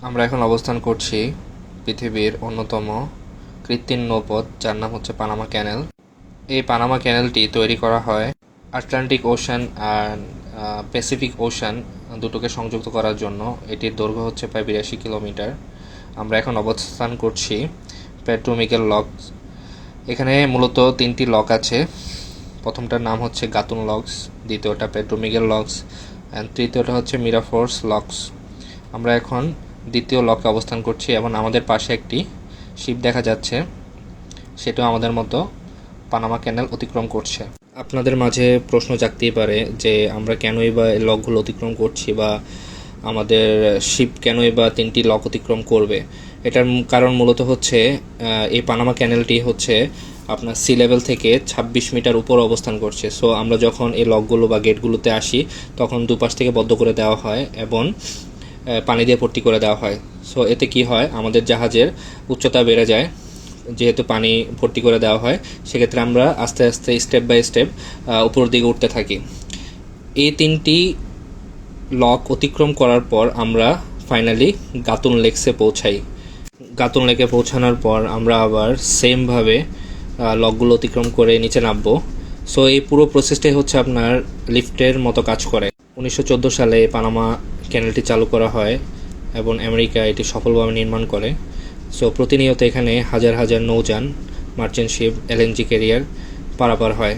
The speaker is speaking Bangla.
আমরা এখন অবস্থান করছি পৃথিবীর অন্যতম কৃত্রিম নৌপথ, যার নাম হচ্ছে পানামা ক্যানেল। এই পানামা ক্যানেলটি তৈরি করা হয় আটলান্টিক ওশান আর প্যাসিফিক ওশান দুটোকে সংযুক্ত করার জন্য। এটির দৈর্ঘ্য হচ্ছে প্রায় 82 কিলোমিটার। আমরা এখন অবস্থান করছি পেট্রোমিকেল লকস। এখানে মূলত 3টি লক আছে। প্রথমটার নাম হচ্ছে গাতুন লকস, দ্বিতীয়টা পেট্রোমিকেল লকস অ্যান্ড তৃতীয়টা হচ্ছে মিরাফোর্স লকস। আমরা এখন দ্বিতীয় লকে অবস্থান করছি এবং আমাদের পাশে একটি শিপ দেখা যাচ্ছে, সেটাও আমাদের মতো পানামা ক্যানেল অতিক্রম করছে। আপনাদের মাঝে প্রশ্ন জাগতেই পারে যে আমরা কেনই বা এই লকগুলো অতিক্রম করছি, বা আমাদের শিপ কেনই বা 3টি লক অতিক্রম করবে। এটার কারণ মূলত হচ্ছে এই পানামা ক্যানেলটি হচ্ছে আপনার সি লেভেল থেকে 26 মিটার উপর অবস্থান করছে। সো আমরা যখন এই লকগুলো বা গেটগুলোতে আসি তখন দুপাশ থেকে বদ্ধ করে দেওয়া হয় এবং পানি দিয়ে ভর্তি করে দেওয়া হয়। সো এতে কি হয়, আমাদের জাহাজের উচ্চতা বেড়ে যায়। যেহেতু পানি ভর্তি করে দেওয়া হয়, সেক্ষেত্রে আমরা আস্তে আস্তে স্টেপ বাই স্টেপ উপরের দিকে উঠতে থাকি। এই 3টি লক অতিক্রম করার পর আমরা ফাইনালি গাতুন লেকসে পৌঁছাই। গাতুন লেকে পৌঁছানোর পর আমরা আবার সেমভাবে লকগুলো অতিক্রম করে নিচে নামবো। সো এই পুরো প্রসেসটাই হচ্ছে আপনার লিফটের মতো কাজ করে। 1914 সালে পানামা ক্যানেলটি চালু করা হয় এবং আমেরিকা এটি সফলভাবে নির্মাণ করে। সো প্রতিনিয়ত এখানে হাজার হাজার নৌযান, মার্চেন্ট শিপ, এলএনজি ক্যারিয়ার পারাপার হয়।